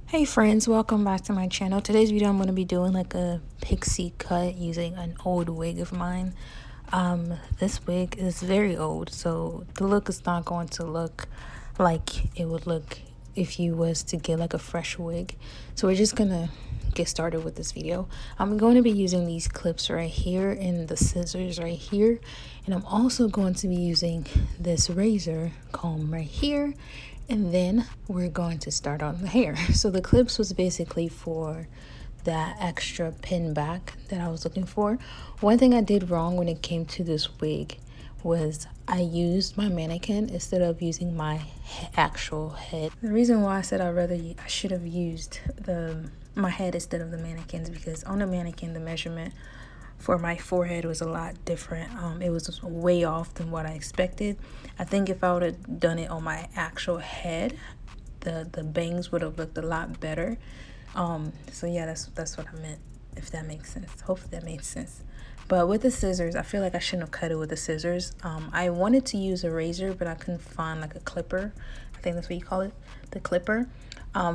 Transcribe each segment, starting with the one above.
Hey friends, welcome back to my channel. Today's video I'm going to be doing like a pixie cut using an old wig of mine. This wig is very old, so the look is not going to look like it would look if you was to get like a fresh wig. So we're just going to get started with this video. I'm going to be using these clips right here and the scissors right here, and I'm also going to be using this razor comb right here, and then we're going to start on the hair. So the clips was basically for that extra pin back that I was looking for. One thing I did wrong when it came to this wig was I used my mannequin instead of using my actual head. The reason why I said I should have used my head instead of the mannequins, because on the mannequin the measurement for my forehead was a lot different. It was way off than what I expected. I think if I would have done it on my actual head, the bangs would have looked a lot better. So yeah, that's what I meant, if that makes sense. Hopefully that made sense. But with the scissors, I feel like I shouldn't have cut it with the scissors. I wanted to use a razor, but I couldn't find like a clipper. I think that's what you call it, the clipper.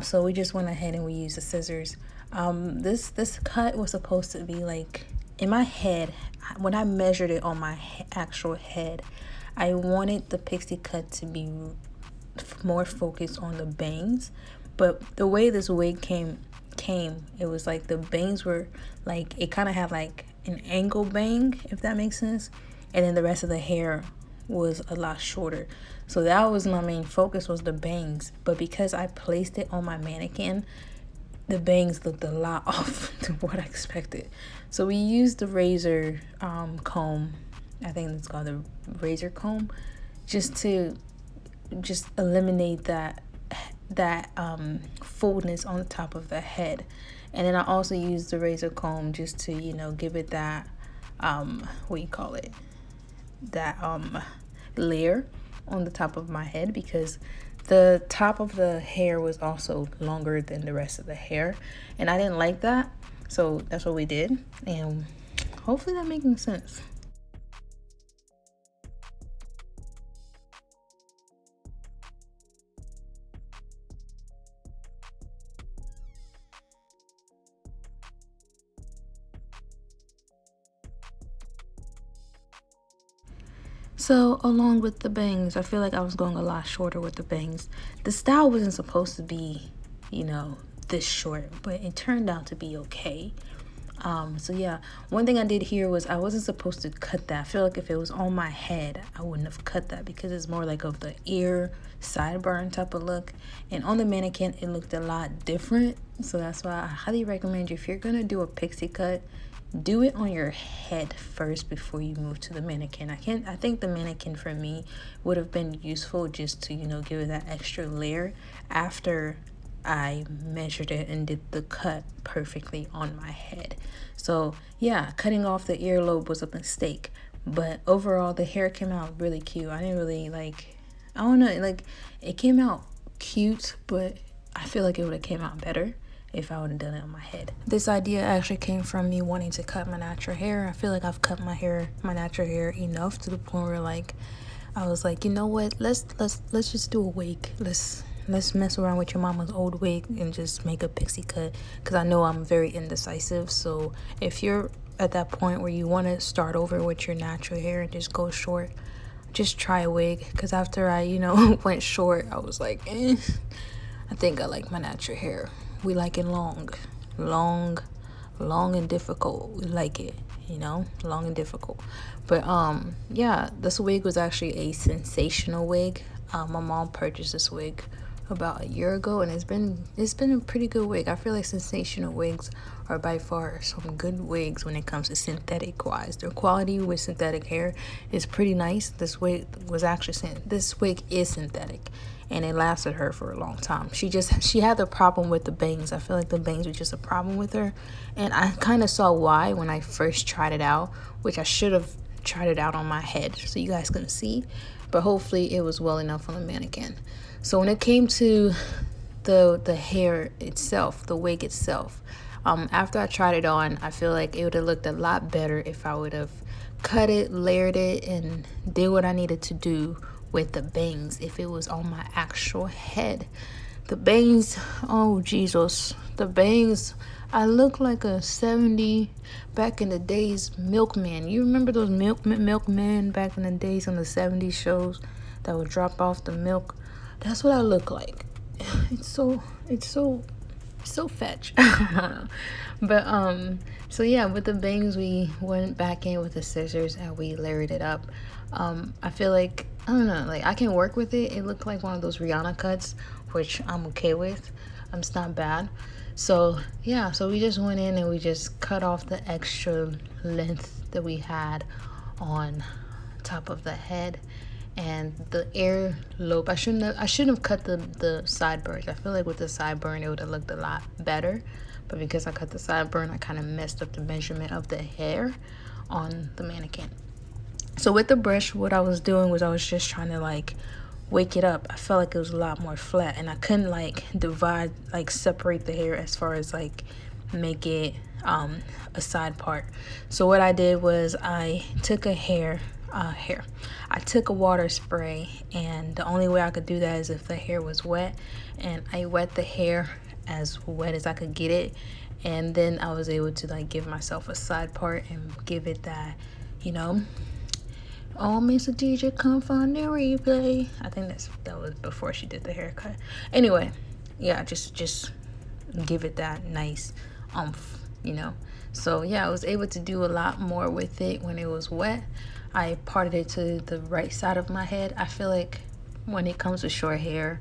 So we just went ahead and we used the scissors. This cut was supposed to be like, in my head, when I measured it on my actual head, I wanted the pixie cut to be more focused on the bangs. But the way this wig came, it was like the bangs were like, it kind of had like an angle bang, if that makes sense. And then the rest of the hair was a lot shorter. So that was my main focus, was the bangs. But because I placed it on my mannequin, the bangs looked a lot off to what I expected. So we used the razor comb, I think it's called the razor comb, just to eliminate that fullness on the top of the head. And then I also used the razor comb just to, you know, give it that what you call it, that layer on the top of my head, because the top of the hair was also longer than the rest of the hair, and I didn't like that. So that's what we did, and hopefully that making sense. So along with the bangs, I feel like I was going a lot shorter with the bangs. The style wasn't supposed to be, you know, this short, but it turned out to be okay. So yeah, one thing I did here was I wasn't supposed to cut that. I feel like if it was on my head, I wouldn't have cut that, because it's more like of the ear sideburn type of look. And on the mannequin, it looked a lot different. So that's why I highly recommend you, if you're gonna do a pixie cut, do it on your head first before you move to the mannequin. I think the mannequin for me would have been useful just to, you know, give it that extra layer after I measured it and did the cut perfectly on my head. So yeah, cutting off the earlobe was a mistake, but overall the hair came out really cute. I didn't really like, I don't know, like it came out cute, but I feel like it would have came out better if I would have done it on my head. This idea actually came from me wanting to cut my natural hair. I feel like I've cut my natural hair enough to the point where, like, I was like, you know what, let's just do a wig. Let's mess around with your mama's old wig and just make a pixie cut, because I know I'm very indecisive. So if you're at that point where you want to start over with your natural hair and just go short, just try a wig. Because after I, you know, went short, I was like, I think I like my natural hair. We like it long and difficult. We like it, you know, long and difficult. But yeah, this wig was actually a sensational wig. My mom purchased this wig about a year ago, and it's been a pretty good wig. I feel like sensational wigs are by far some good wigs when it comes to synthetic wise. Their quality with synthetic hair is pretty nice. This wig is synthetic, and it lasted her for a long time. She had the problem with the bangs. I feel like the bangs were just a problem with her, and I kind of saw why when I first tried it out, which I should have tried it out on my head so you guys can see, but hopefully it was well enough on the mannequin. So when it came to the hair itself, the wig itself, after I tried it on, I feel like it would have looked a lot better if I would have cut it, layered it, and did what I needed to do with the bangs if it was on my actual head. The bangs, oh Jesus, the bangs. I look like a 70 back in the days milkman. You remember those milkmen back in the days on the 70s shows that would drop off the milk? That's what I look like. It's so fetch. But so yeah, with the bangs we went back in with the scissors and we layered it up. I feel like, I don't know, like I can work with it. It looked like one of those Rihanna cuts, which I'm okay with. It's not bad. So yeah, so we just went in and we just cut off the extra length that we had on top of the head and the ear lobe. I shouldn't have cut the sideburns. I feel like with the sideburn it would have looked a lot better, but because I cut the sideburn, I kind of messed up the measurement of the hair on the mannequin. So with the brush, what I was doing was I was just trying to like wake it up. I felt like it was a lot more flat and I couldn't like divide, like separate the hair as far as like make it a side part. So what I did was I took I took a water spray, and the only way I could do that is if the hair was wet, and I wet the hair as wet as I could get it, and then I was able to like give myself a side part and give it that, you know, oh, Mr. DJ, come find the replay. I think that was before she did the haircut. Anyway, yeah, just give it that nice you know. So yeah, I was able to do a lot more with it when it was wet. I parted it to the right side of my head. I feel like when it comes to short hair,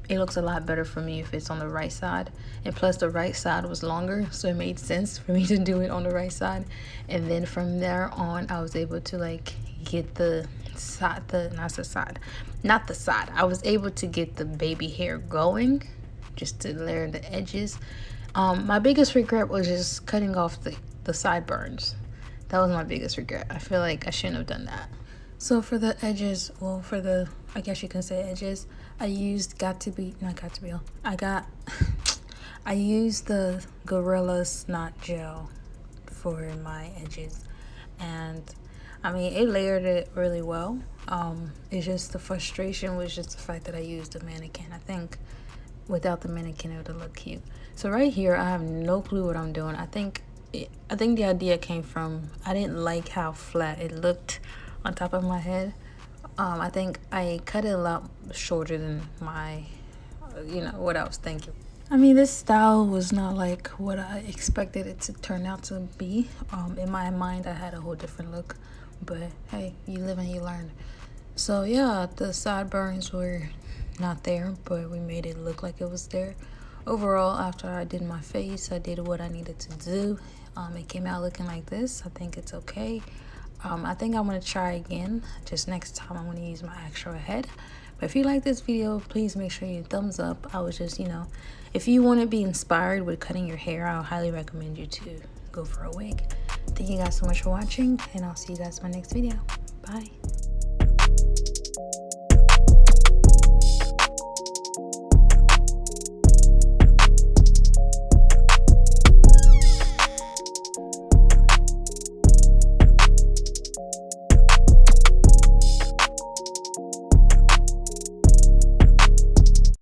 it looks a lot better for me if it's on the right side, and plus the right side was longer, so it made sense for me to do it on the right side. And then from there on, I was able to like get the side, not the side. I was able to get the baby hair going, just to layer the edges. My biggest regret was just cutting off the sideburns. That was my biggest regret. I feel like I shouldn't have done that. So for the edges, well, for the, I guess you can say edges, I used I used the Gorilla Snot Gel for my edges, and I mean, it layered it really well. It's just the frustration was just the fact that I used the mannequin. I think without the mannequin it would have looked cute. So right here, I have no clue what I'm doing. I think the idea came from, I didn't like how flat it looked on top of my head. I think I cut it a lot shorter than my, you know, what I was thinking. I mean, this style was not like what I expected it to turn out to be. In my mind, I had a whole different look, but hey, you live and you learn. So yeah, the sideburns were not there, but we made it look like it was there. Overall, after I did my face, I did what I needed to do. It came out looking like this. I think it's okay. I think I'm going to try again. Just next time I'm going to use my actual head. But if you like this video, please make sure you thumbs up. I was just, you know, if you want to be inspired with cutting your hair, I would highly recommend you to go for a wig. Thank you guys so much for watching, and I'll see you guys in my next video. Bye.